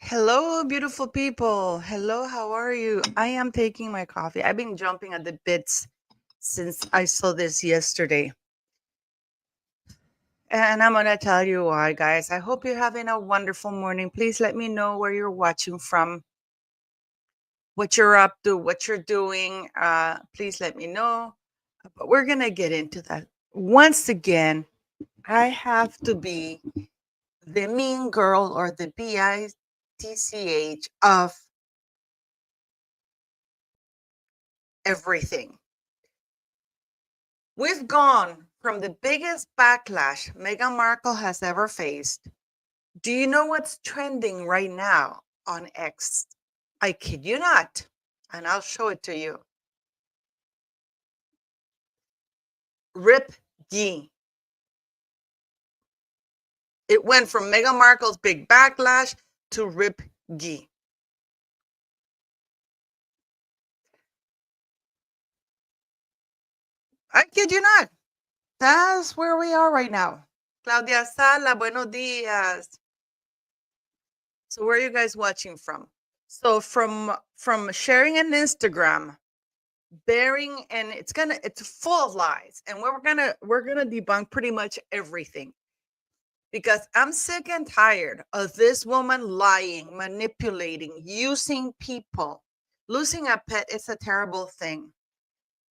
Hello, beautiful people. Hello, how are you? I am taking my coffee. I've been jumping at the bits since I saw this yesterday. And I'm going to tell you why, guys. I hope you're having a wonderful morning. Please let me know where you're watching from, what you're up to, what you're doing. Please let me know. But we're going to get into that. Once again, I have to be the mean girl or the bitch of everything. We've gone from the biggest backlash Meghan Markle has ever faced. Do you know what's trending right now on X? I kid you not. And I'll show it to you. Rip G. It went from Meghan Markle's big backlash to Rip G. I kid you not. That's where we are right now. Claudia Sala, buenos dias. So where are you guys watching from? So from sharing an Instagram, bearing, and it's full of lies, and we're gonna debunk pretty much everything, because I'm sick and tired of this woman lying, manipulating, using people. Losing a pet is a terrible thing,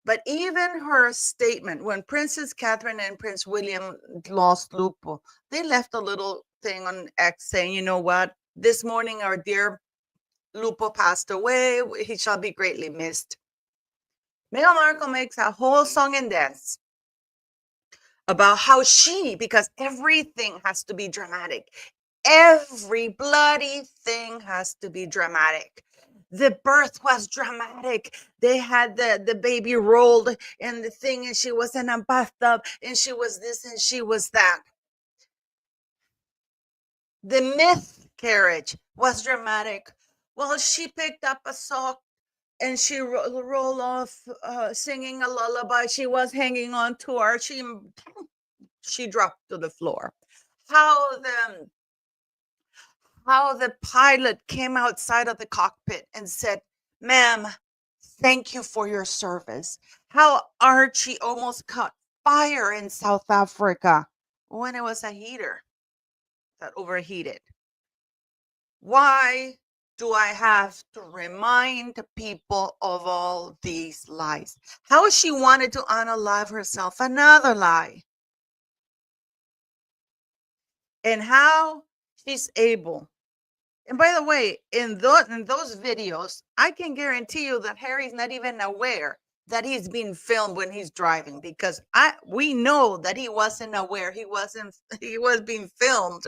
but even her statement when Princess Catherine and Prince William lost Lupo, they left a little thing on X saying, you know what, this morning our dear Lupo passed away, he shall be greatly missed. Meghan Markle makes a whole song and dance about how because everything has to be dramatic. Every bloody thing has to be dramatic. The birth was dramatic. They had the baby rolled in the thing, and she was in a bathtub, and she was this, and she was that. The mythcarriage was dramatic. Well, she picked up a sock and she rolled off singing a lullaby. She was hanging on to Archie. She dropped to the floor. How the how the pilot came outside of the cockpit and said, "Ma'am, thank you for your service." How Archie almost caught fire in South Africa when it was a heater that overheated. Why do I have to remind people of all these lies? How she wanted to unalive herself, another lie. And how she's able. And by the way, in those videos, I can guarantee you that Harry's not even aware that he's being filmed when he's driving, because we know that he wasn't aware he was being filmed,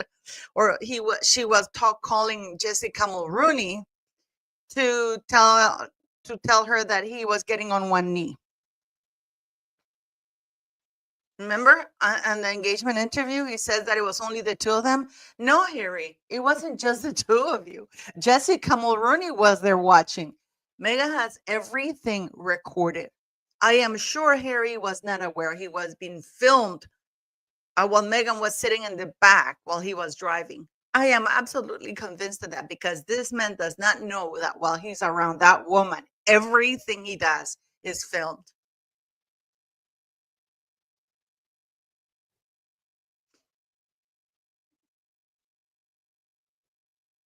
or she was calling Jessica Mulrooney to tell her that he was getting on one knee. Remember on the engagement interview, he says that it was only the two of them. No, Harry, it wasn't just the two of you. Jessica Mulrooney was there watching. Meghan has everything recorded. I am sure Harry was not aware he was being filmed while Meghan was sitting in the back while he was driving. I am absolutely convinced of that, because this man does not know that while he's around that woman, everything he does is filmed.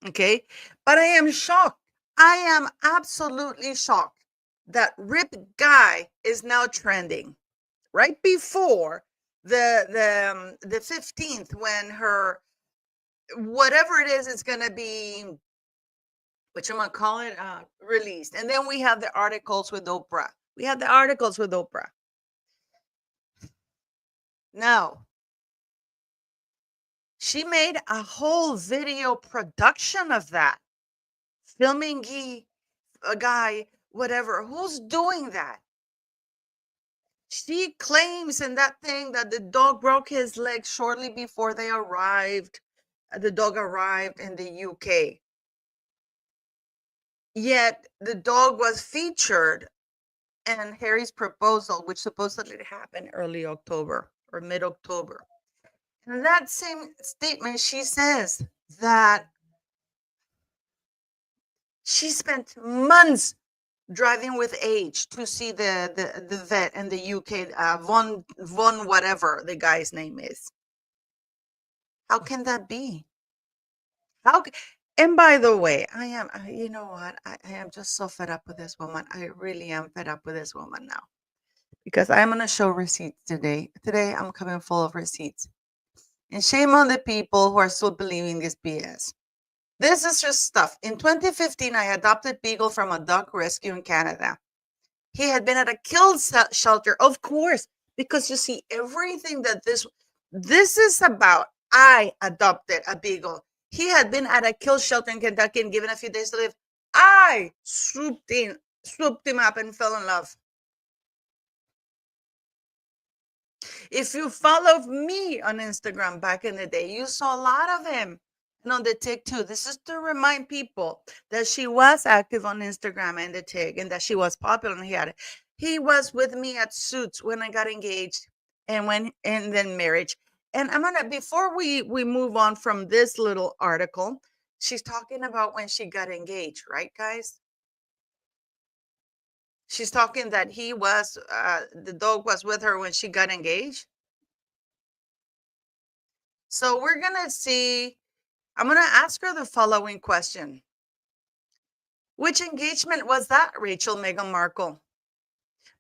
Okay. But I am shocked. I am absolutely shocked that Rip Guy is now trending right before the 15th, when her whatever it is going to be, what you want to call it, released. And then we have the articles with Oprah. Now, she made a whole video production of that, filming a guy, whatever. Who's doing that? She claims in that thing that the dog broke his leg shortly before they arrived. The dog arrived in the UK. Yet the dog was featured in Harry's proposal, which supposedly happened early October or mid October. In that same statement, she says that She spent months driving with H to see the vet in the UK, Von whatever the guy's name is. How can that be? How? And by the way, you know what? I am just so fed up with this woman. I really am fed up with this woman now because I'm going to show receipts today. Today, I'm coming full of receipts. And shame on the people who are still believing this BS. This is just stuff. In 2015, I adopted Beagle from a dog rescue in Canada. He had been at a kill shelter, of course, because you see, everything that this is about, I adopted a Beagle. He had been at a kill shelter in Kentucky and given a few days to live. I swooped him up and fell in love. If you followed me on Instagram back in the day, you saw a lot of him. And on the TIG too. This is to remind people that she was active on Instagram and the TIG, and that she was popular. And he was with me at Suits when I got engaged and then marriage. And I'm gonna, before we move on from this little article, she's talking about when she got engaged, right, guys? She's talking that the dog was with her when she got engaged. So we're going to see, I'm going to ask her the following question. Which engagement was that, Rachel Meghan Markle?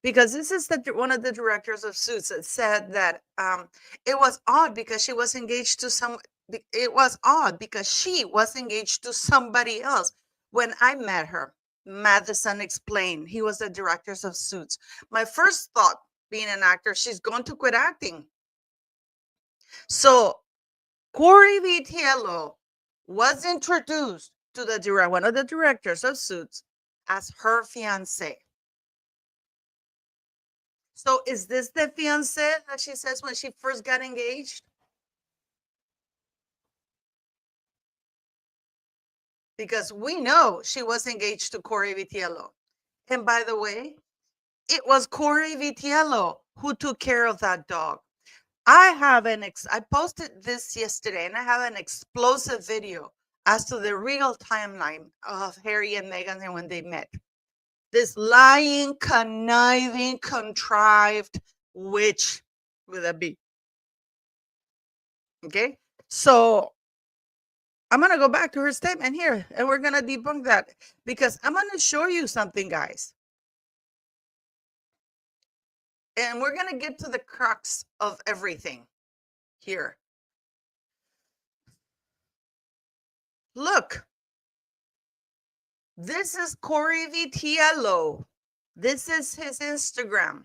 Because this is one of the directors of Suits that said that it was odd because she was engaged to she was engaged to somebody else. When I met her, Madison explained, he was the directors of Suits. My first thought, being an actor, she's going to quit acting. So Corey Vitiello was introduced to one of the directors of Suits as her fiance. So is this the fiance that she says when she first got engaged? Because we know she was engaged to Corey Vitiello. And by the way, it was Corey Vitiello who took care of that dog. I posted this yesterday, and I have an explosive video as to the real timeline of Harry and Meghan and when they met. This lying, conniving, contrived witch with a B. Okay? So I'm going to go back to her statement here, and we're going to debunk that because I'm going to show you something, guys. And we're going to get to the crux of everything here. Look, this is Corey Vitiello. This is his Instagram.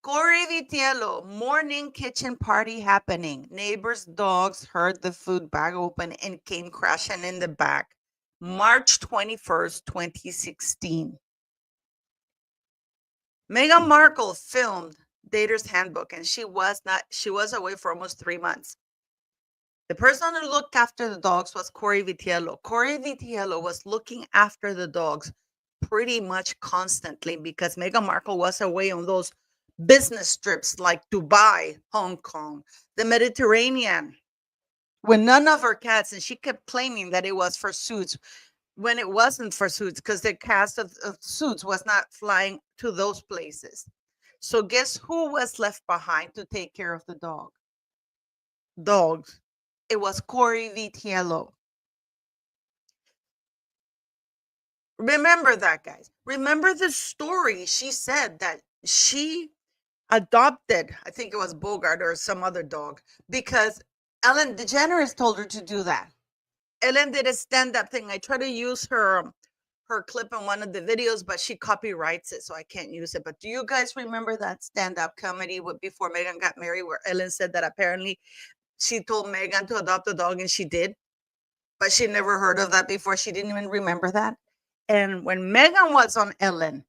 Corey Vitiello, morning kitchen party happening. Neighbors' dogs heard the food bag open and came crashing in the back. March 21st, 2016. Meghan Markle filmed Dater's Handbook, and she was away for almost 3 months. The person who looked after the dogs was Corey Vitiello. Corey Vitiello was looking after the dogs pretty much constantly because Meghan Markle was away on those business trips like Dubai, Hong Kong, the Mediterranean, with none of her cats. And she kept claiming that it was for Suits when it wasn't for Suits because the cast of Suits was not flying to those places. So guess who was left behind to take care of the dogs? It was Corey Vitiello. Remember that, guys. Remember the story. She said that she adopted, I think it was Bogart or some other dog, because Ellen DeGeneres told her to do that. Ellen did a stand-up thing. I try to use her clip in one of the videos, but she copyrights it, so I can't use it. But do you guys remember that stand-up comedy before Meghan got married, where Ellen said that apparently she told Meghan to adopt a dog, and she did, but she never heard of that before. She didn't even remember that. And when Meghan was on Ellen,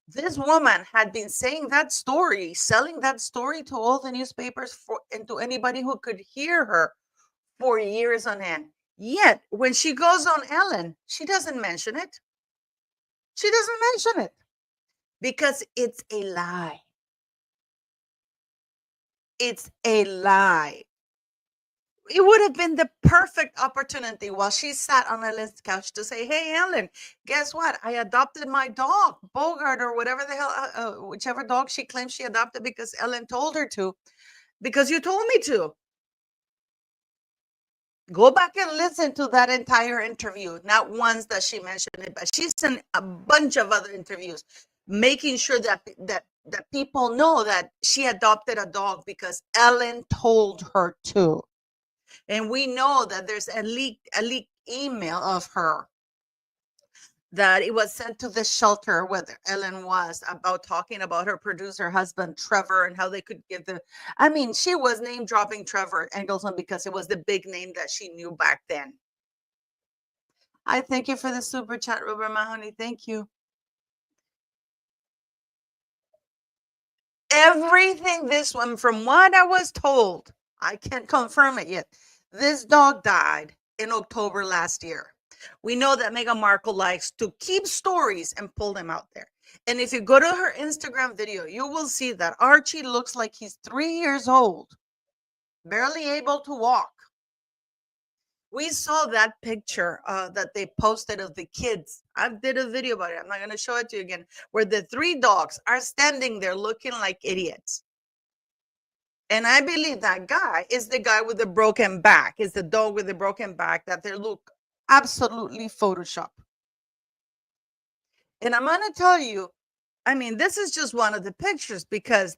this woman had been saying that story, selling that story to all the newspapers and to anybody who could hear her for years on end. Yet, when she goes on Ellen, she doesn't mention it. She doesn't mention it because it's a lie. It's a lie. it would have been the perfect opportunity while she sat on Ellen's couch to say, "Hey, Ellen, guess what? I adopted my dog, Bogart, or whatever the hell, whichever dog she claims she adopted because Ellen told her to, because you told me to." Go back and listen to that entire interview. Not once that she mentioned it, but she's in a bunch of other interviews, making sure that people know that she adopted a dog because Ellen told her to. And we know that there's a leaked email of her that it was sent to the shelter where Ellen was, about talking about her producer husband, Trevor, and how they could give I mean, she was name dropping Trevor Engelson because it was the big name that she knew back then. I thank you for the super chat, Robert Mahoney. Thank you. Everything this one, from what I was told, I can't confirm it yet. This dog died in October last year. We know that Meghan Markle likes to keep stories and pull them out there. And if you go to her Instagram video, you will see that Archie looks like he's 3 years old, barely able to walk. We saw that picture that they posted of the kids. I did a video about it. I'm not going to show it to you again, where the 3 dogs are standing there looking like idiots. And I believe that guy is the guy with the broken back, is the dog with the broken back, that they look absolutely Photoshop. And I'm going to tell you, I mean, this is just one of the pictures, because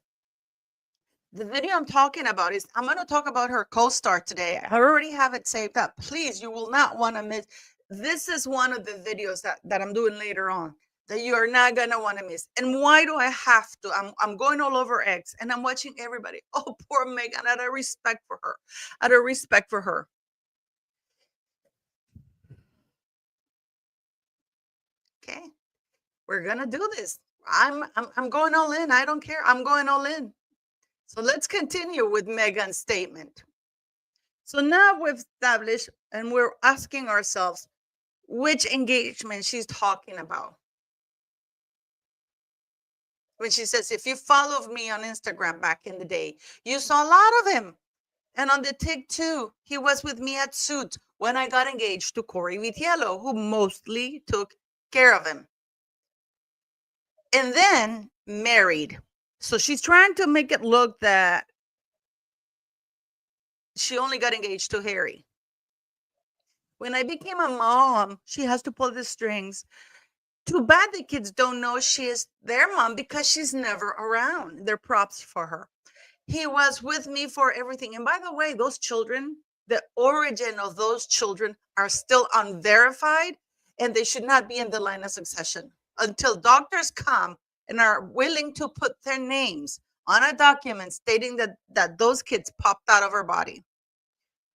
the video I'm talking about is, I'm going to talk about her co-star today. I already have it saved up. Please, you will not want to miss. This is one of the videos that I'm doing later on that you are not going to want to miss. And why do I have to? I'm going all over X and I'm watching everybody. Oh, poor Meghan. Out of respect for her. Out of respect for her. Okay. We're going to do this. I'm going all in. I don't care. I'm going all in. So let's continue with Meghan's statement. So now we've established and we're asking ourselves which engagement she's talking about. When she says, if you followed me on Instagram back in the day, you saw a lot of him. And on the TIG too, he was with me at Suits when I got engaged to Corey Vitiello, who mostly took care of him. And then married. So she's trying to make it look that she only got engaged to Harry. When I became a mom, she has to pull the strings. Too bad the kids don't know she is their mom because she's never around. They're props for her. He was with me for everything. And by the way, those children, the origin of those children are still unverified, and they should not be in the line of succession until doctors come and are willing to put their names on a document stating that those kids popped out of her body.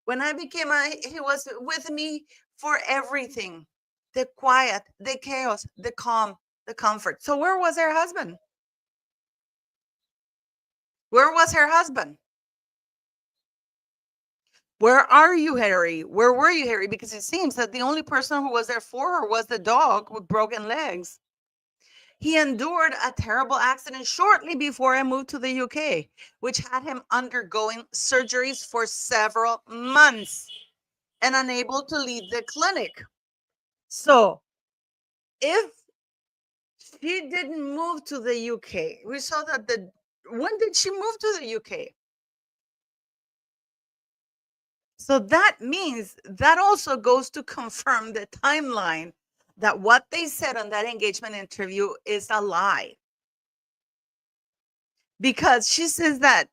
When I became he was with me for everything. The quiet, the chaos, the calm, the comfort. So where was her husband? Where was her husband? Where are you, Harry? Where were you, Harry? Because it seems that the only person who was there for her was the dog with broken legs. He endured a terrible accident shortly before I moved to the UK, which had him undergoing surgeries for several months and unable to leave the clinic. So if she didn't move to the UK, we saw that when did she move to the UK? So that means that also goes to confirm the timeline that what they said on that engagement interview is a lie. Because she says that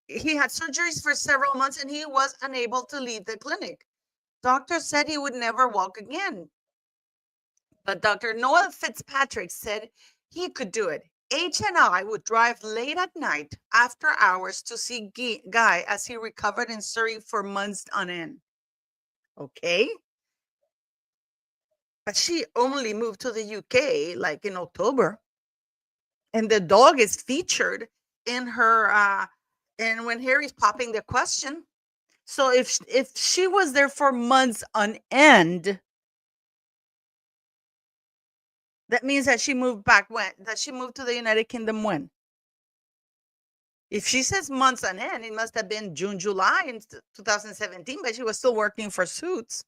he had surgeries for several months and he was unable to leave the clinic. Doctors said he would never walk again. But Dr. Noel Fitzpatrick said he could do it. H and I would drive late at night after hours to see Guy as he recovered in Surrey for months on end. Okay. But she only moved to the UK like in October. And the dog is featured in her and when Harry's popping the question. So if she was there for months on end, that means that she moved back when? That she moved to the United Kingdom when? If she says months on end, it must have been June, July in 2017, but she was still working for Suits.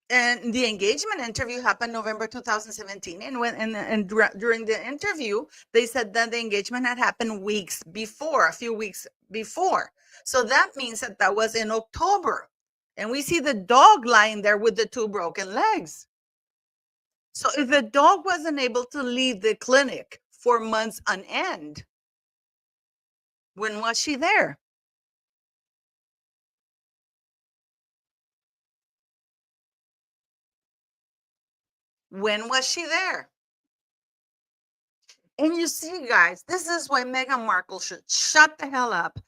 And the engagement interview happened November 2017, and during the interview they said that the engagement had happened weeks before, a few weeks before. So that means that that was in October, and we see the dog lying there with the two broken legs. So if the dog wasn't able to leave the clinic for months on end, when was she there? When was she there? And you see, guys, this is why Meghan Markle should shut the hell up,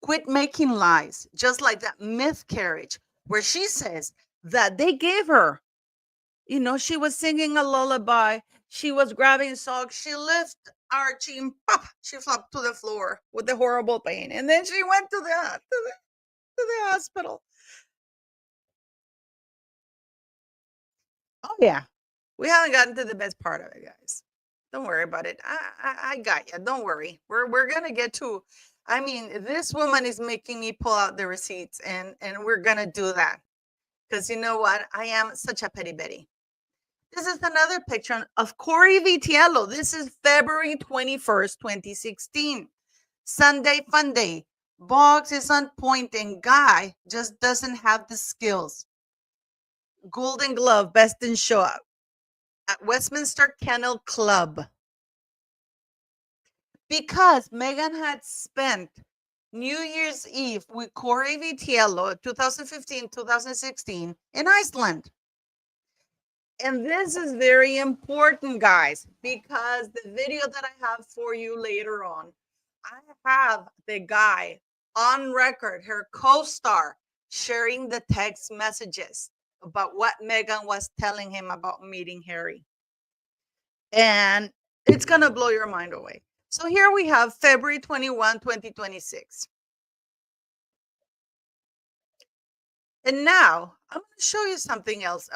quit making lies, just like that mythcarriage, where she says that they gave her, she was singing a lullaby, she was grabbing socks, she lifted Archie and pop, she flopped to the floor with the horrible pain. And then she went to the hospital. Oh, yeah. We haven't gotten to the best part of it, guys. Don't worry about it. I got you. Don't worry. We're gonna get to. I mean, this woman is making me pull out the receipts, and we're gonna do that because you know what? I am such a petty Betty. This is another picture of Corey Vitiello. This is February 21st, 2016. Sunday fun day. Boggs is on point, and Guy just doesn't have the skills. Golden Glove, best in show up at Westminster Kennel Club. Because Meghan had spent New Year's Eve with Corey Vitiello 2015, 2016 in Iceland. And this is very important, guys, because the video that I have for you later on, I have the guy on record, her co-star, sharing the text messages about what Meghan was telling him about meeting Harry. And it's going to blow your mind away. So here we have February 21, 2026. And now I'm going to show you something else.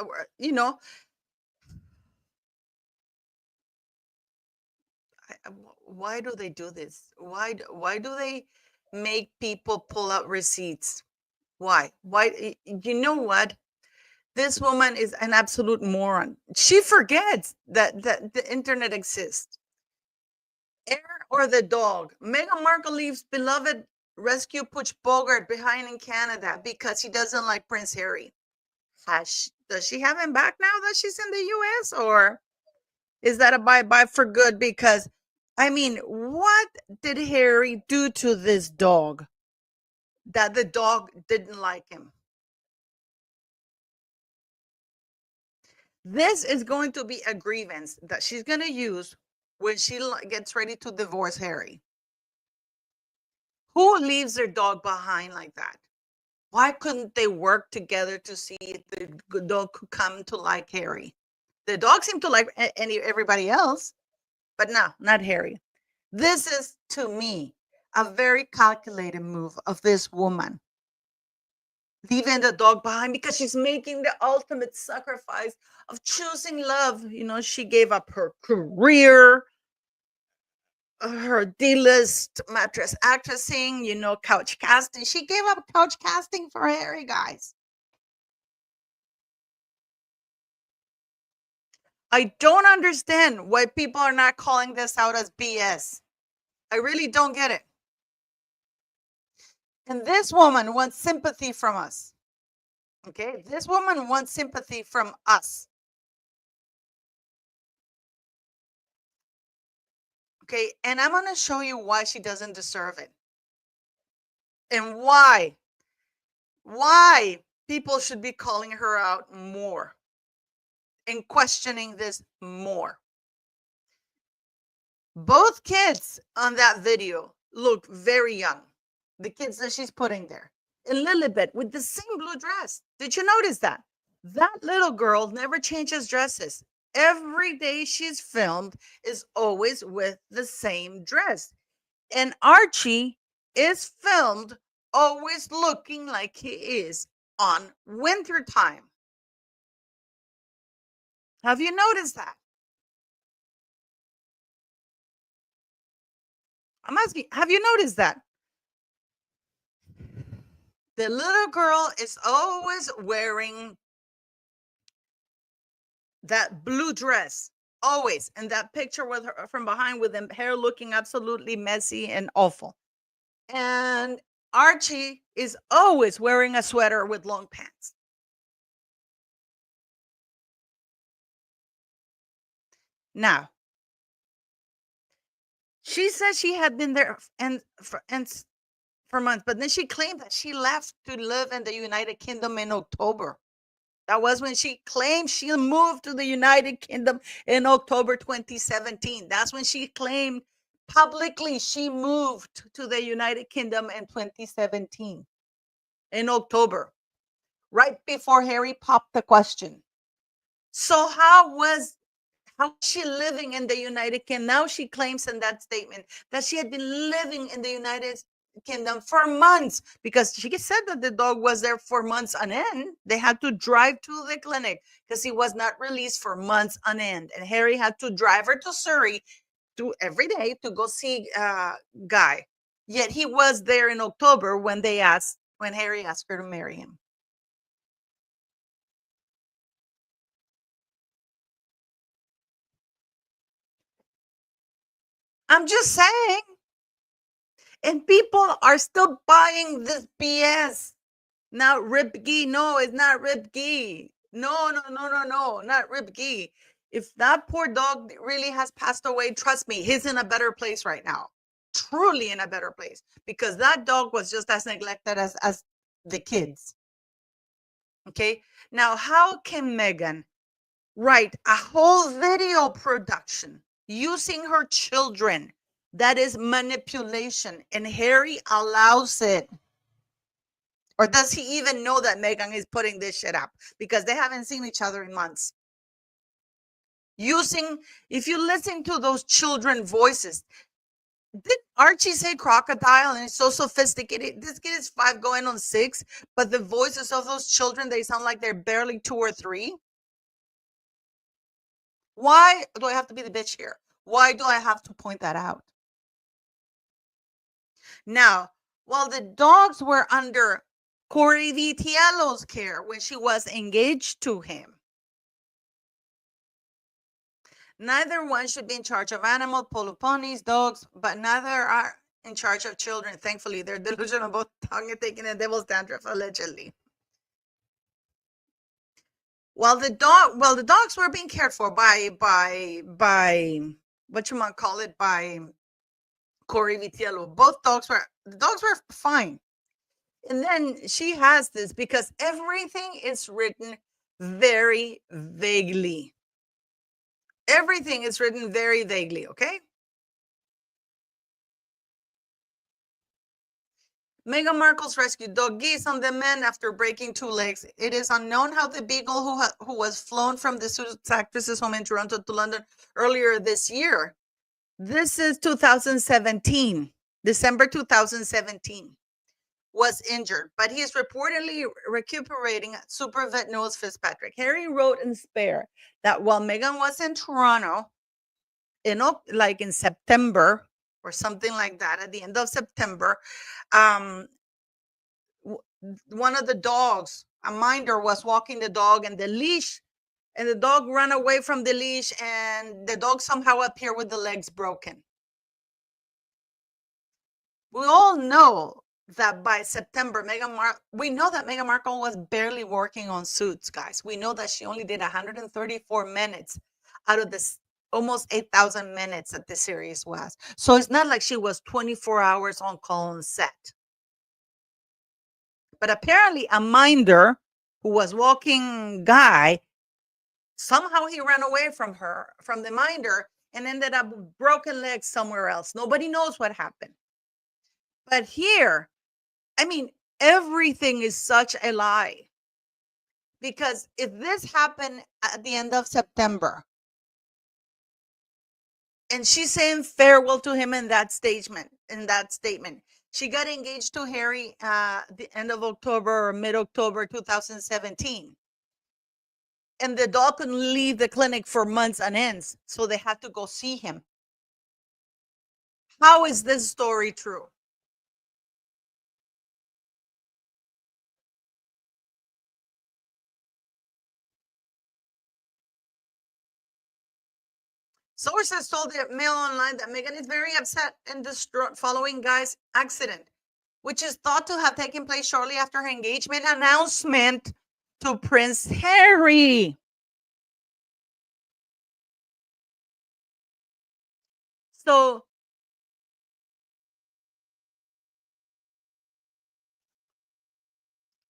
Why do they do this? Why do they make people pull out receipts? Why? You know what? This woman is an absolute moron. She forgets that the internet exists. Air or the dog? Meghan Markle leaves beloved rescue Pooch Bogart behind in Canada because he doesn't like Prince Harry. Does she have him back now that she's in the US, or is that a bye-bye for good? Because, I mean, what did Harry do to this dog that the dog didn't like him? This is going to be a grievance that she's going to use when she gets ready to divorce Harry. Who leaves their dog behind like that? Why couldn't they work together to see if the dog could come to like Harry? The dog seemed to like everybody else, but no, not Harry. This is, to me, a very calculated move of this woman, leaving the dog behind because she's making the ultimate sacrifice of choosing love. She gave up her career, her D-list mattress actressing, couch casting. She gave up couch casting for Harry, guys. I don't understand why people are not calling this out as BS. I really don't get it. And this woman wants sympathy from us. Okay, this woman wants sympathy from us. Okay, and I'm going to show you why she doesn't deserve it. And why people should be calling her out more and questioning this more. Both kids on that video look very young. The kids that she's putting there. And Lilibet with the same blue dress. Did you notice that? That little girl never changes dresses. Every day she's filmed is always with the same dress. And Archie is filmed always looking like he is on winter time. Have you noticed that? I'm asking, have you noticed that? The little girl is always wearing that blue dress, always. And that picture with her from behind with the hair looking absolutely messy and awful. And Archie is always wearing a sweater with long pants. Now, she says she had been there for months, but then she claimed that she left to live in the United Kingdom in October. That was when she claimed she moved to the United Kingdom in October 2017. That's when she claimed publicly she moved to the United Kingdom in 2017 in October, right before Harry popped the question. So how was she living in the United Kingdom? Now she claims in that statement that she had been living in the United Kingdom for months, because she said that the dog was there for months on end. They had to drive to the clinic because he was not released for months on end. And Harry had to drive her to Surrey every day to go see Guy. Yet he was there in October when Harry asked her to marry him. I'm just saying. And people are still buying this BS. Not Ripkey. No, it's not Ripkey. No, no, no, no, no, not Ripkey. If that poor dog really has passed away, trust me, he's in a better place right now. Truly in a better place. Because that dog was just as neglected as the kids. Okay. Now, how can Meghan write a whole video production using her children? That is manipulation, and Harry allows it. Or does he even know that Meghan is putting this shit up? Because they haven't seen each other in months. If you listen to those children voices, did Archie say crocodile? And it's so sophisticated. This kid is 5 going on 6, but the voices of those children, they sound like they're barely 2 or 3. Why do I have to be the bitch here? Why do I have to point that out? Now, while the dogs were under Corey Vitiello's care when she was engaged to him, neither one should be in charge of animal, polo ponies, dogs, but neither are in charge of children. Thankfully, they're delusional about tongue taking a devil's dandruff, allegedly. While the dogs were being cared for by what you might call it, by Corey Vitiello, the dogs were fine. And then she has this because everything is written very vaguely. Everything is written very vaguely, okay? Meghan Markle's rescued dog geese on the mend after breaking 2 legs. It is unknown how the beagle who was flown from the Suits actress's home in Toronto to London earlier this year. This is 2017, December 2017, was injured, but he is reportedly recuperating, super vet Noel Fitzpatrick. Harry wrote in Spare that while Meghan was in Toronto, in September or something like that, at the end of September, one of the dogs, a minder, was walking the dog, and the dog ran away from the leash, and the dog somehow appeared with the legs broken. We all know that by September, we know that Meghan Markle was barely working on Suits, guys. We know that she only did 134 minutes out of this almost 8,000 minutes that the series was. So it's not like she was 24 hours on call on set. But apparently a minder who was walking Guy, somehow he ran away from the minder, and ended up with broken legs somewhere else. Nobody knows what happened. But here, I mean, everything is such a lie. Because if this happened at the end of September, and she's saying farewell to him in that statement, she got engaged to Harry the end of October or mid-October 2017. And the dog couldn't leave the clinic for months on ends, so they had to go see him. How is this story true? Sources told the Mail Online that Meghan is very upset and distraught following Guy's accident, which is thought to have taken place shortly after her engagement announcement to Prince Harry. So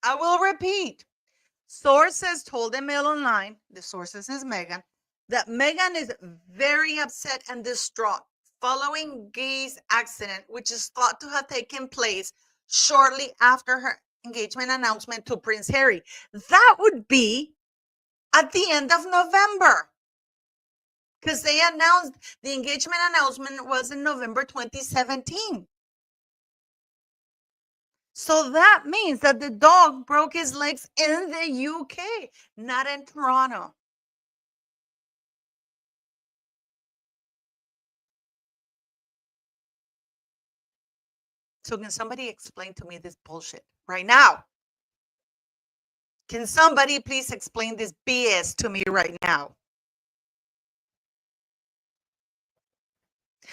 I will repeat. Sources told the Mail Online, the sources is Meghan, that Meghan is very upset and distraught following Guy's accident, which is thought to have taken place shortly after her engagement announcement to Prince Harry. That would be at the end of November, because they announced the engagement announcement was in November 2017. So that means that the dog broke his legs in the UK, not in Toronto. So can somebody explain to me this bullshit right now? Can somebody please explain this BS to me right now?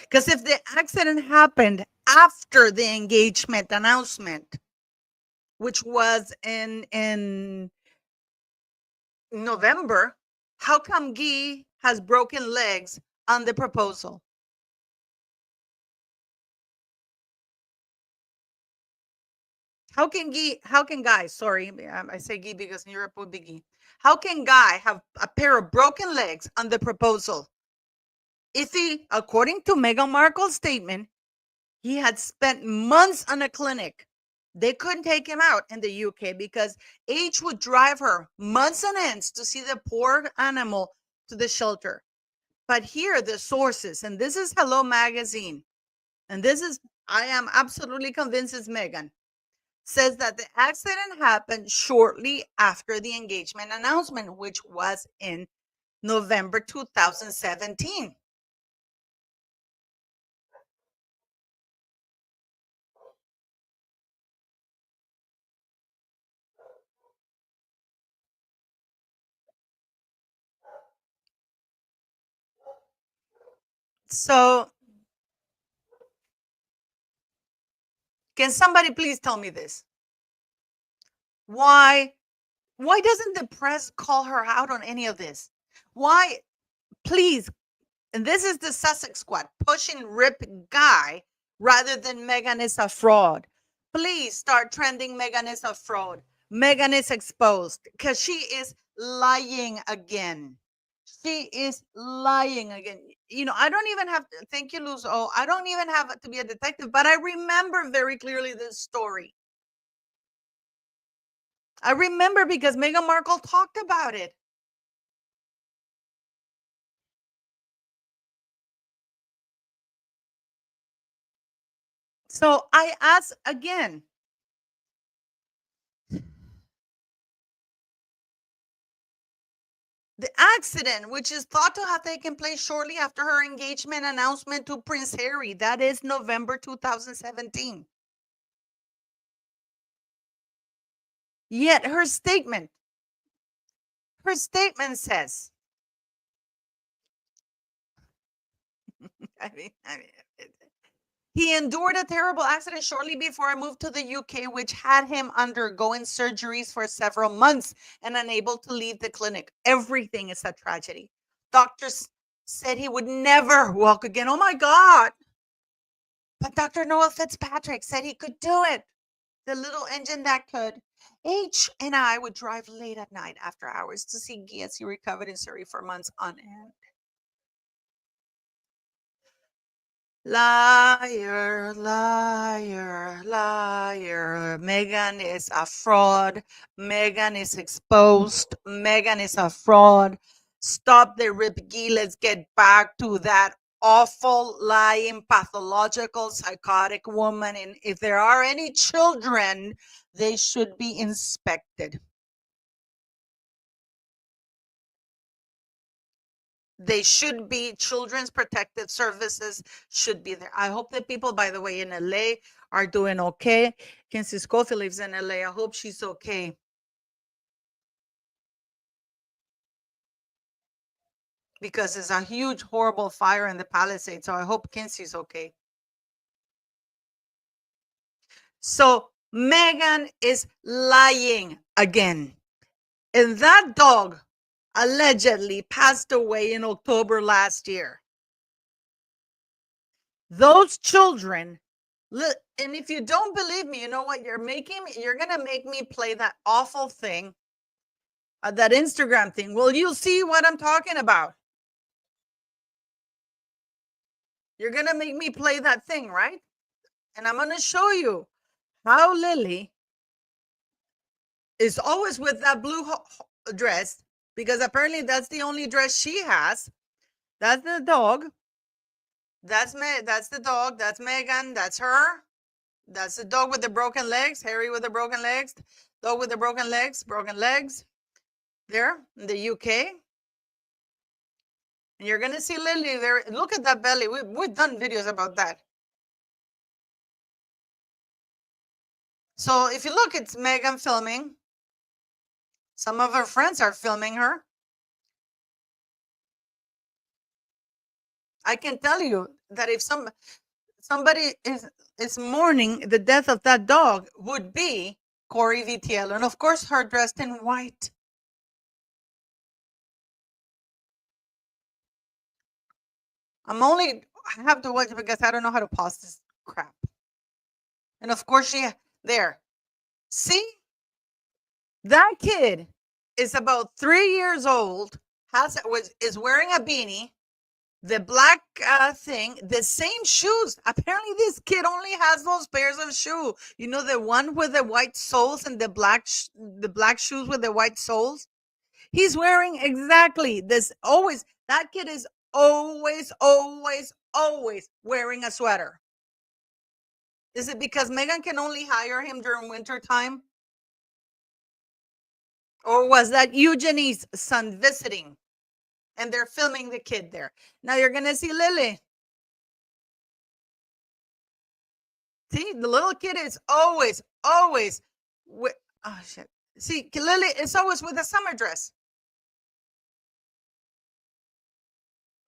Because if the accident happened after the engagement announcement, which was in November, how come Guy has broken legs on the proposal? How can Guy, sorry, I say Guy because in Europe would be Guy. How can Guy have a pair of broken legs on the proposal? If he, according to Meghan Markle's statement, he had spent months on a clinic. They couldn't take him out in the UK because H would drive her months on ends to see the poor animal to the shelter. But here, the sources, and this is Hello Magazine, and this is, I am absolutely convinced it's Meghan, says that the accident happened shortly after the engagement announcement, which was in November 2017. So, can somebody please tell me this? Why doesn't the press call her out on any of this? Why, please, and this is the Sussex squad pushing Rip Guy rather than Meghan is a fraud. Please start trending Meghan is a fraud. Meghan is exposed because she is lying again. She is lying again. You know, I don't even have to, thank you, Luz. Oh, I don't even have to be a detective, but I remember very clearly this story. I remember because Meghan Markle talked about it. So I ask again, the accident, which is thought to have taken place shortly after her engagement announcement to Prince Harry, that is November 2017. Yet her statement says, I mean, he endured a terrible accident shortly before I moved to the UK, which had him undergoing surgeries for several months and unable to leave the clinic. Everything is a tragedy. Doctors said he would never walk again. Oh my God. But Dr. Noel Fitzpatrick said he could do it. The little engine that could. H and I would drive late at night after hours to see Guy as he recovered in Surrey for months on end. Liar, liar, liar. Meghan is a fraud. Meghan is exposed. Meghan is a fraud. Stop the ripgy. Let's get back to that awful, lying, pathological, psychotic woman. And if there are any children, they should be inspected. They should be. Children's Protective Services should be there. I hope that people, by the way, in LA are doing okay. Kinsey Schofield lives in LA. I hope she's okay. Because it's a huge, horrible fire in the Palisades. So I hope Kinsey's okay. So Meghan is lying again. And that dog allegedly passed away in October last year. Those children, and if you don't believe me, you know what? You're going to make me play that awful thing, that Instagram thing. Well, you'll see what I'm talking about. You're going to make me play that thing, right? And I'm going to show you how Lily is always with that blue dress, because apparently that's the only dress she has. That's the dog. That's the dog. That's Meghan. That's her. That's the dog with the broken legs. Harry with the broken legs. Dog with the broken legs. Broken legs. There in the UK. And you're gonna see Lily there. Look at that belly. We've done videos about that. So if you look, it's Meghan filming. Some of her friends are filming her. I can tell you that if somebody is mourning the death of that dog, would be Corey VTL, and of course her dressed in white. I have to watch it because I don't know how to pause this crap. And of course there. See? That kid is about 3 years old, is wearing a beanie, the black thing, the same shoes. Apparently this kid only has those pairs of shoes. You know, the one with the white soles and the black shoes with the white soles. He's wearing exactly this. Always, that kid is always wearing a sweater. Is it because Meghan can only hire him during winter time? Or was that Eugenie's son visiting? And they're filming the kid there. Now you're going to see Lily. See, the little kid is always with, oh shit. See, Lily is always with a summer dress.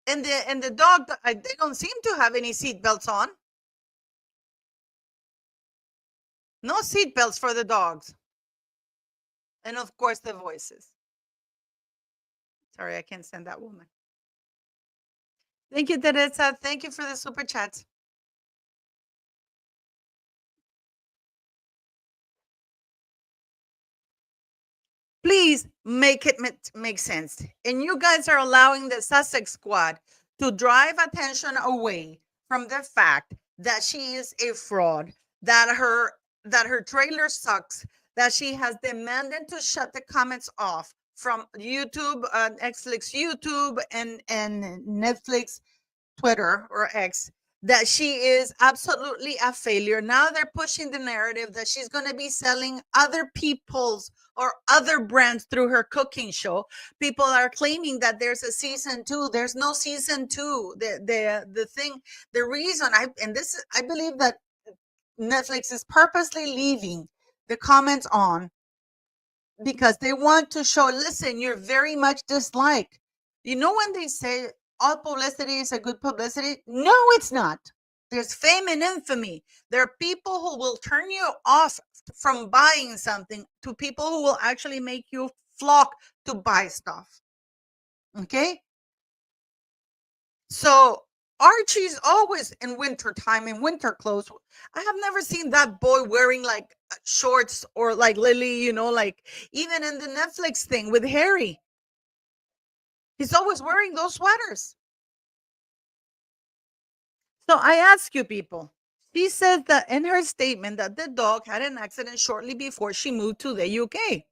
And the dog, they don't seem to have any seat belts on. No seat belts for the dogs. And of course the voices. Sorry, I can't send that woman. Thank you, Teresa. Thank you for the super chats. Please make it make sense. And you guys are allowing the Sussex squad to drive attention away from the fact that she is a fraud, that her trailer sucks, that she has demanded to shut the comments off from YouTube, Netflix YouTube, and Netflix Twitter or X, that she is absolutely a failure. Now they're pushing the narrative that she's going to be selling other people's or other brands through her cooking show. People are claiming that there's a season 2. There's no season 2. The reason I believe that Netflix is purposely leaving the comments on because they want to show, listen, you're very much disliked. You know, when they say all publicity is a good publicity, no, it's not. There's fame and infamy. There are people who will turn you off from buying something to people who will actually make you flock to buy stuff. Okay? So Archie's always in winter time, in winter clothes. I have never seen that boy wearing like shorts or like Lily, you know, like even in the Netflix thing with Harry. He's always wearing those sweaters. So I ask you people, she says that in her statement that the dog had an accident shortly before she moved to the UK.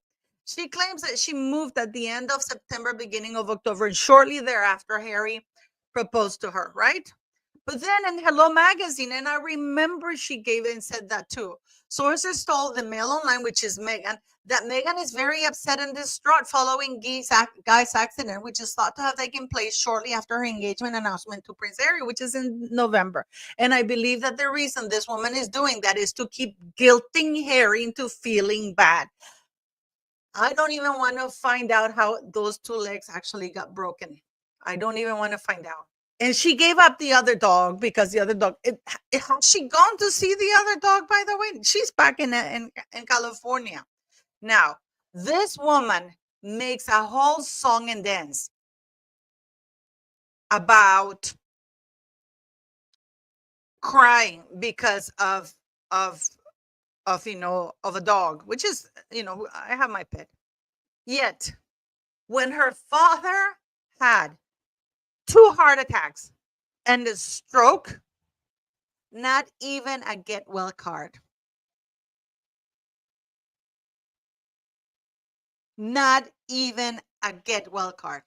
She claims that she moved at the end of September, beginning of October, and shortly thereafter, Harry proposed to her, right? But then in Hello Magazine, and I remember she gave it and said that too. Sources told the Mail Online, which is Meghan, that Meghan is very upset and distraught following Guy's accident, which is thought to have taken place shortly after her engagement announcement to Prince Harry, which is in November. And I believe that the reason this woman is doing that is to keep guilting Harry into feeling bad. I don't even want to find out how those two legs actually got broken. I don't even want to find out. And she gave up the other dog because the other dog. Has she gone to see the other dog? By the way, she's back in California now. This woman makes a whole song and dance about crying because of of a dog, which is I have my pet. Yet when her father had 2 heart attacks and a stroke, not even a get well card. Not even a get well card.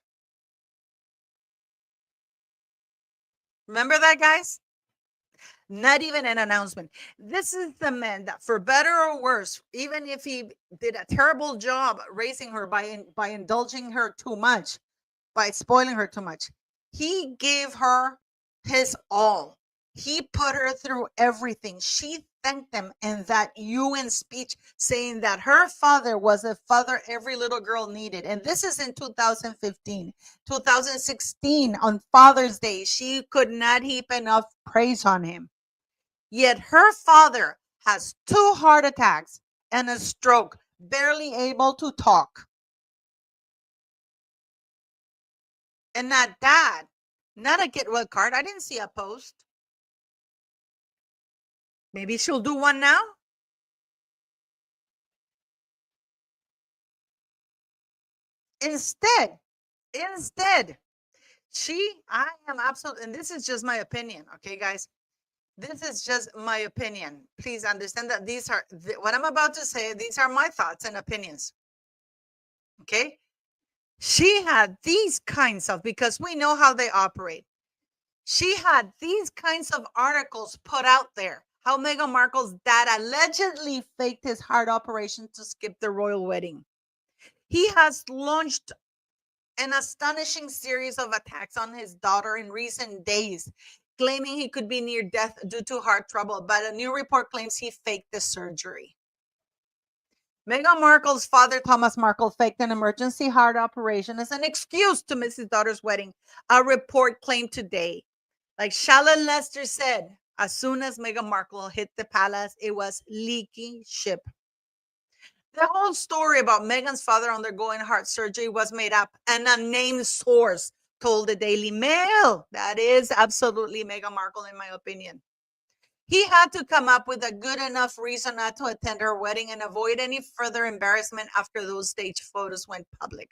Remember that, guys? Not even an announcement. This is the man that, for better or worse, even if he did a terrible job raising her by indulging her too much, by spoiling her too much, he gave her his all. He put her through everything. She thanked him in that UN speech, saying that her father was a father every little girl needed. And this is in 2015. 2016, on Father's Day, she could not heap enough praise on him. Yet her father has 2 heart attacks and a stroke, barely able to talk. And not that, not a get well card. I didn't see a post. Maybe she'll do one now. Instead, I am absolutely, and this is just my opinion, okay, guys? This is just my opinion. Please understand that these are what I'm about to say. These are my thoughts and opinions. Okay. She had these kinds of, because we know how they operate. She had these kinds of articles put out there. How Meghan Markle's dad allegedly faked his heart operation to skip the royal wedding. He has launched an astonishing series of attacks on his daughter in recent days, claiming he could be near death due to heart trouble, but a new report claims he faked the surgery. Meghan Markle's father, Thomas Markle, faked an emergency heart operation as an excuse to miss his daughter's wedding, a report claimed today. Like Shalon Lester said, as soon as Meghan Markle hit the palace, it was leaking ship. The whole story about Meghan's father undergoing heart surgery was made up, and a named source told the Daily Mail. That is absolutely Meghan Markle, in my opinion. He had to come up with a good enough reason not to attend her wedding and avoid any further embarrassment after those stage photos went public.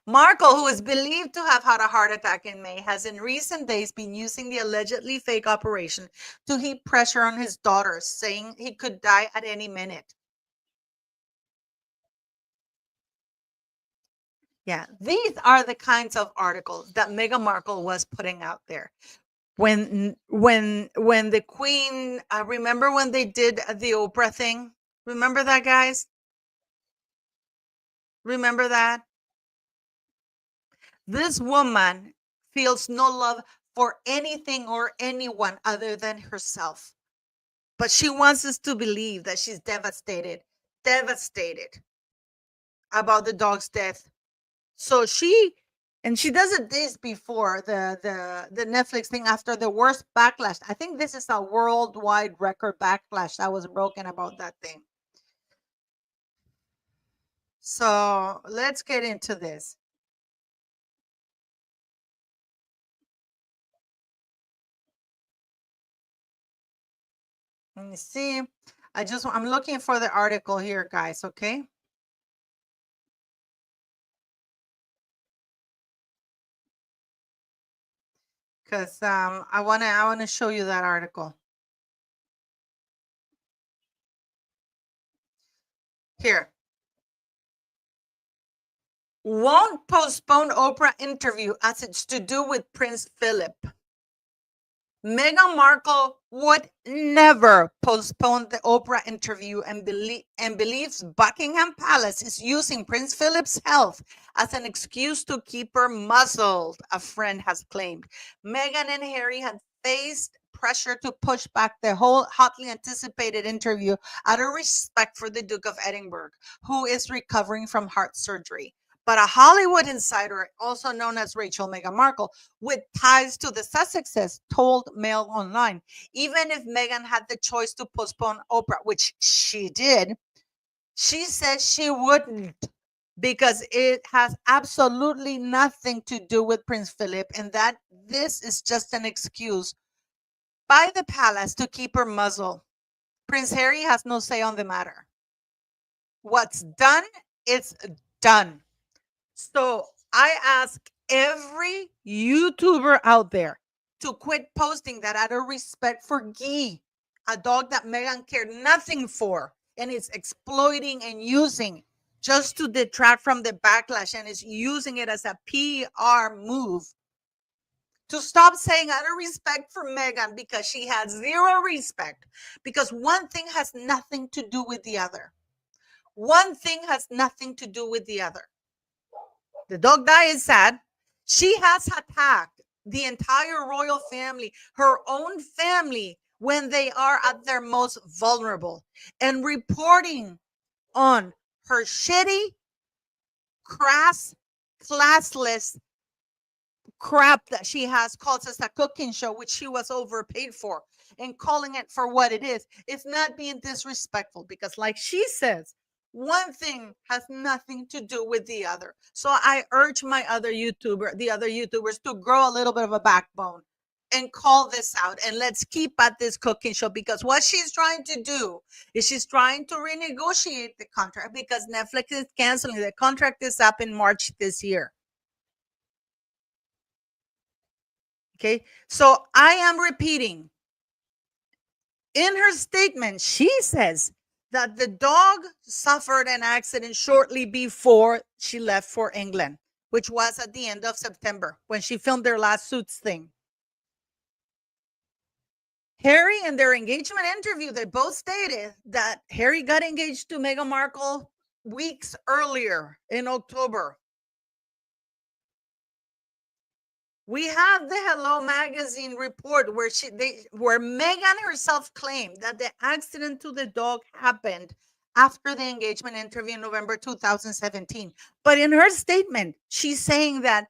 Markle, who is believed to have had a heart attack in May, has in recent days been using the allegedly fake operation to heap pressure on his daughter, saying he could die at any minute. Yeah, these are the kinds of articles that Meghan Markle was putting out there. When the Queen, remember when they did the Oprah thing? Remember that, guys? Remember that? This woman feels no love for anything or anyone other than herself. But she wants us to believe that she's devastated about the dog's death. So she does it this before the Netflix thing, after the worst backlash. I think this is a worldwide record backlash that was broken about that thing. So let's get into this. Let me see. I'm looking for the article here, guys. Okay. Because I wanna show you that article. Here. won't postpone Oprah interview as it's to do with Prince Philip. Meghan Markle would never postpone the Oprah interview and believes Buckingham Palace is using Prince Philip's health as an excuse to keep her muzzled, a friend has claimed. Meghan and Harry had faced pressure to push back the whole hotly anticipated interview out of respect for the Duke of Edinburgh, who is recovering from heart surgery. But a Hollywood insider, also known as Rachel Meghan Markle, with ties to the Sussexes, told Mail Online, even if Meghan had the choice to postpone Oprah, which she did, she says she wouldn't because it has absolutely nothing to do with Prince Philip and that this is just an excuse by the palace to keep her muzzled. Prince Harry has no say on the matter. What's done is done. So I ask every YouTuber out there to quit posting that out of respect for Guy, a dog that Meghan cared nothing for and is exploiting and using just to detract from the backlash and is using it as a PR move. To stop saying out of respect for Meghan because she has zero respect, because one thing has nothing to do with the other. One thing has nothing to do with the other. The dog died is sad. She has attacked the entire royal family, her own family, when they are at their most vulnerable, and reporting on her shitty, crass, classless crap that she has called us a cooking show, which she was overpaid for, and calling it for what it is. It's not being disrespectful because, like she says, one thing has nothing to do with the other. So I urge the other YouTubers to grow a little bit of a backbone and call this out. And let's keep at this cooking show because what she's trying to do is she's trying to renegotiate the contract because Netflix is canceling the contract is up in March this year. Okay, so I am repeating. In her statement, she says that the dog suffered an accident shortly before she left for England, which was at the end of September when she filmed their last Suits thing. Harry, in their engagement interview, they both stated that Harry got engaged to Meghan Markle weeks earlier in October. We have the Hello Magazine report where Meghan herself claimed that the accident to the dog happened after the engagement interview in November 2017. But in her statement, she's saying that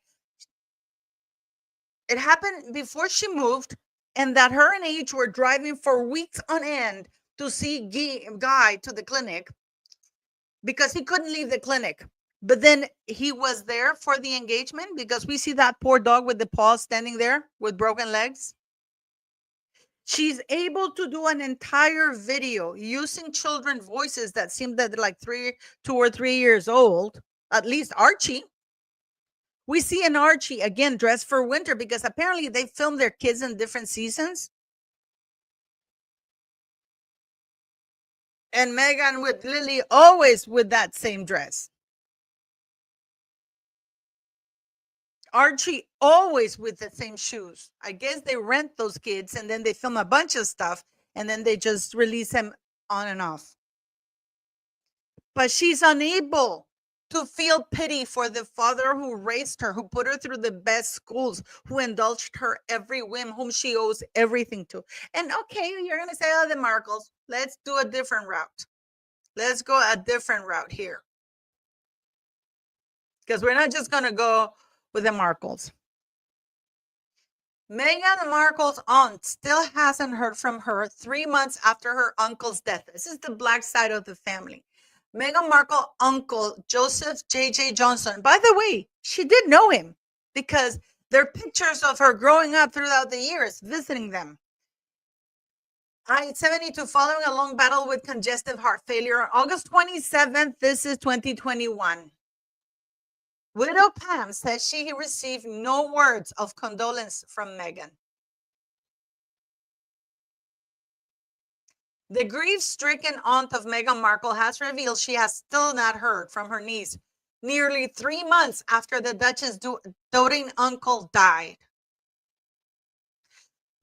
it happened before she moved and that her and H were driving for weeks on end to see Guy to the clinic because he couldn't leave the clinic. But then he was there for the engagement because we see that poor dog with the paws standing there with broken legs. She's able to do an entire video using children's voices that seem that they're like 2 or 3 years old, at least Archie. We see an Archie, again, dressed for winter because apparently they film their kids in different seasons. And Meghan with Lily always with that same dress. Archie always with the same shoes. I guess they rent those kids and then they film a bunch of stuff and then they just release them on and off. But she's unable to feel pity for the father who raised her, who put her through the best schools, who indulged her every whim, whom she owes everything to. And okay, you're going to say, oh, the Markles. Let's do a different route. Let's go a different route here. Because we're not just going to go with the Markles. Meghan Markle's aunt still hasn't heard from her 3 months after her uncle's death. This is the black side of the family. Meghan Markle's uncle, Joseph J.J. Johnson. By the way, she did know him because there are pictures of her growing up throughout the years, visiting them. I-72 following a long battle with congestive heart failure on August 27th. This is 2021. Widow Pam says she received no words of condolence from Meghan. The grief-stricken aunt of Meghan Markle has revealed she has still not heard from her niece, nearly 3 months after the Duchess' doting uncle died.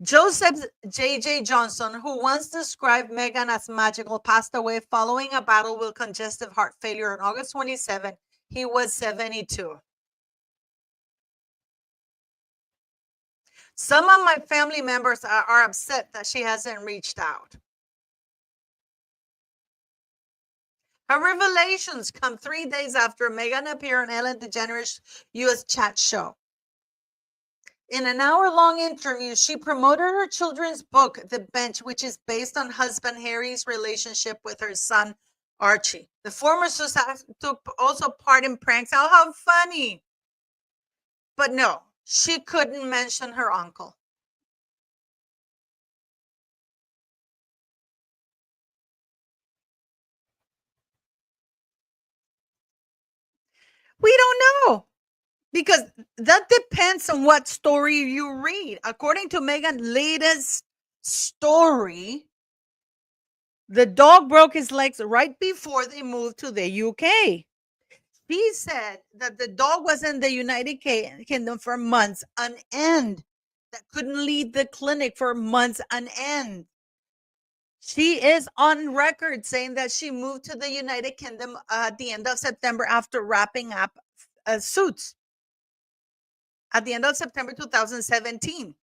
Joseph J.J. Johnson, who once described Meghan as magical, passed away following a battle with congestive heart failure on August 27. He was 72. Some of my family members are upset that she hasn't reached out. Her revelations come 3 days after Meghan appeared on Ellen DeGeneres' U.S. chat show. In an hour-long interview, she promoted her children's book, The Bench, which is based on husband Harry's relationship with her son, Archie. The former Sussex took also part in pranks. Oh, how funny. But no, she couldn't mention her uncle. We don't know. Because that depends on what story you read. According to Meghan's latest story, the dog broke his legs right before they moved to the UK. She said that the dog was in the United Kingdom for months on end, that couldn't leave the clinic for months on end. She is on record saying that she moved to the United Kingdom at the end of September after wrapping up Suits at the end of September 2017.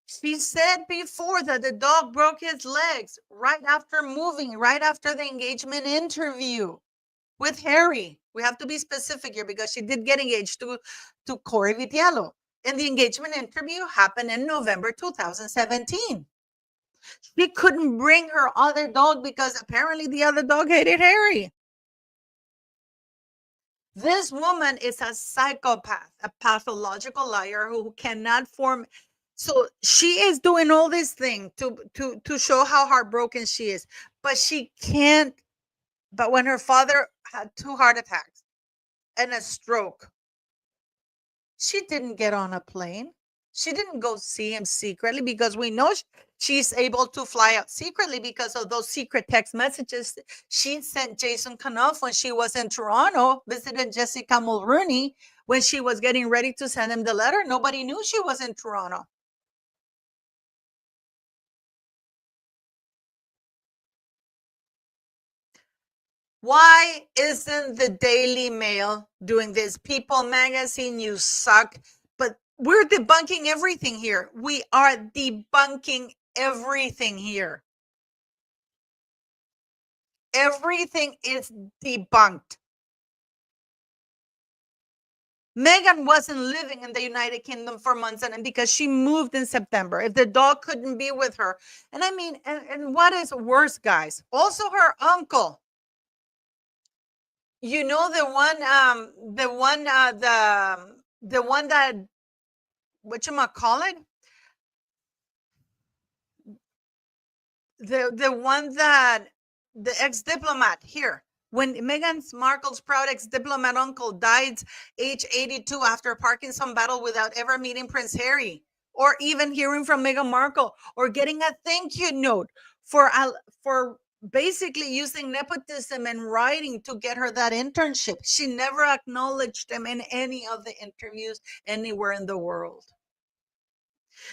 She said before that the dog broke his legs right after moving, right after the engagement interview with Harry. We have to be specific here because she did get engaged to Corey Vitiello. And the engagement interview happened in November 2017. She couldn't bring her other dog because apparently the other dog hated Harry. This woman is a psychopath, a pathological liar who cannot form. So she is doing all this thing to show how heartbroken she is, but she can't. But when her father had 2 heart attacks and a stroke, she didn't get on a plane. She didn't go see him secretly because we know she's able to fly out secretly because of those secret text messages she sent Jason Kanoff when she was in Toronto, visited Jessica Mulrooney when she was getting ready to send him the letter. Nobody knew she was in Toronto. Why isn't the Daily Mail doing this? People Magazine, you suck. But we're debunking everything here. We are debunking everything here. Everything is debunked. Meghan wasn't living in the United Kingdom for months and because she moved in September. If the dog couldn't be with her. And I mean, and what is worse, guys? Also her uncle. You know the one that whatchamacallit? The one that the ex-diplomat here. When Meghan Markle's proud ex-diplomat uncle died age 82 after a Parkinson battle without ever meeting Prince Harry, or even hearing from Meghan Markle, or getting a thank you note for basically using nepotism and writing to get her that internship. She never acknowledged them in any of the interviews anywhere in the world.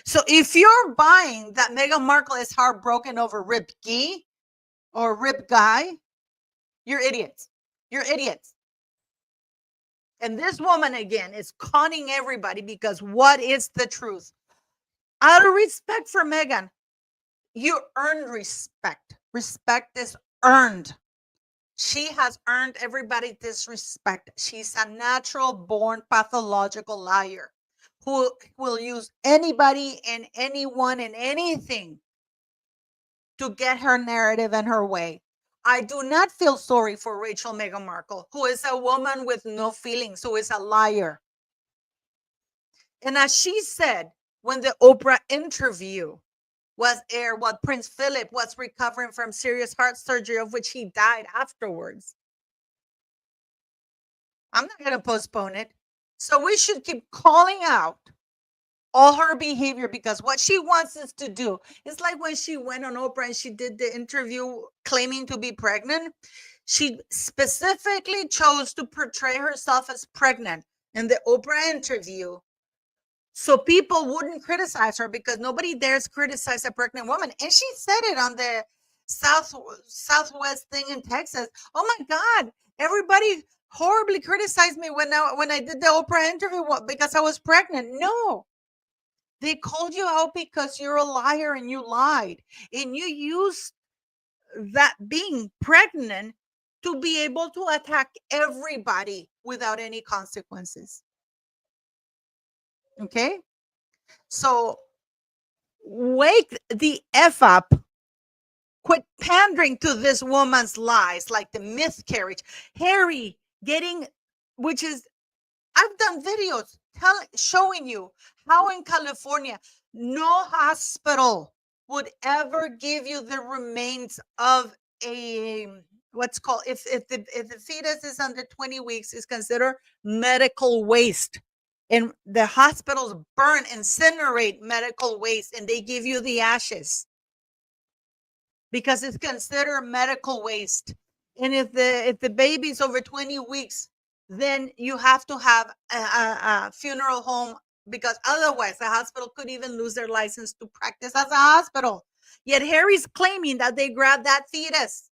So if you're buying that Meghan Markle is heartbroken over Rip Guy or Rip Guy, you're idiots. You're idiots. And this woman, again, is conning everybody because what is the truth? Out of respect for Meghan, you earned respect. Respect is earned. She has earned everybody disrespect. She's a natural born pathological liar who will use anybody and anyone and anything to get her narrative and her way. I do not feel sorry for Rachel Meghan Markle, who is a woman with no feelings, who is a liar. And as she said when the Oprah interview was aired, while Prince Philip was recovering from serious heart surgery, of which he died afterwards, I'm not going to postpone it. So we should keep calling out all her behavior because what she wants us to do is like when she went on Oprah and she did the interview claiming to be pregnant. She specifically chose to portray herself as pregnant in the Oprah interview so people wouldn't criticize her, because nobody dares criticize a pregnant woman. And she said it on the Southwest thing in Texas. Oh my God, everybody horribly criticized me when I did the Oprah interview because I was pregnant. No, they called you out because you're a liar and you lied. And you used that being pregnant to be able to attack everybody without any consequences. Okay? So wake the F up. Quit pandering to this woman's lies, like the mythcarriage. Harry getting, which is, I've done videos showing you how in California, no hospital would ever give you the remains of a, what's called, if the fetus is under 20 weeks, is considered medical waste. And the hospitals burn, incinerate medical waste, and they give you the ashes because it's considered medical waste. And if the baby's over 20 weeks, then you have to have a funeral home, because otherwise the hospital could even lose their license to practice as a hospital. Yet Harry's claiming that they grabbed that fetus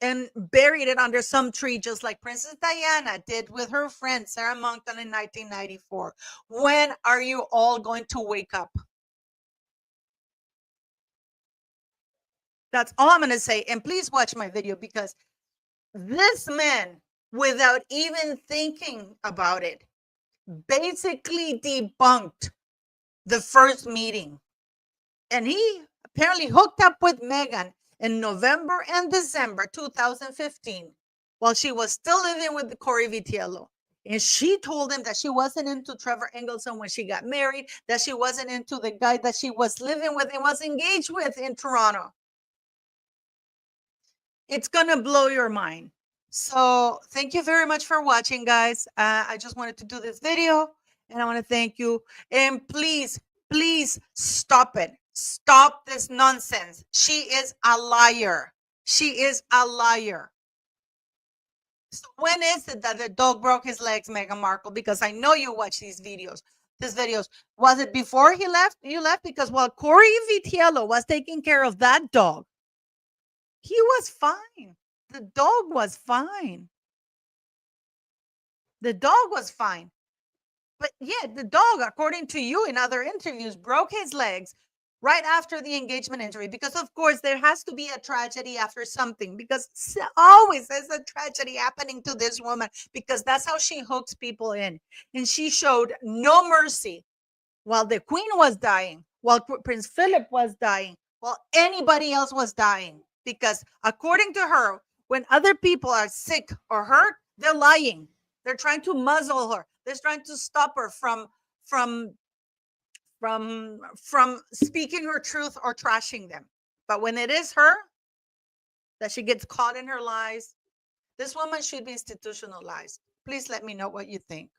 and buried it under some tree, just like Princess Diana did with her friend Sarah Moncton in 1994. When are you all going to wake up? That's all I'm going to say. And please watch my video, because this man, without even thinking about it, basically debunked the first meeting. And he apparently hooked up with Meghan in November and December 2015 while she was still living with Corey Vitiello. And she told him that she wasn't into Trevor Engelson when she got married, that she wasn't into the guy that she was living with and was engaged with in Toronto. It's going to blow your mind. So thank you very much for watching, guys. I just wanted to do this video, and I want to thank you. And please, please stop it. Stop this nonsense. She is a liar. She is a liar. So when is it that the dog broke his legs, Meghan Markle? Because I know you watch these videos. Was it before he left? You left? Because while Corey Vitiello was taking care of that dog, he was fine. The dog was fine. The dog was fine. But yeah, the dog, according to you in other interviews, broke his legs right after the engagement injury. Because, of course, there has to be a tragedy after something. Because always there's a tragedy happening to this woman. Because that's how she hooks people in. And she showed no mercy while the Queen was dying, while Prince Philip was dying, while anybody else was dying. Because according to her, when other people are sick or hurt, they're lying. They're trying to muzzle her. They're trying to stop her from speaking her truth or trashing them. But when it is her that she gets caught in her lies, this woman should be institutionalized. Please let me know what you think.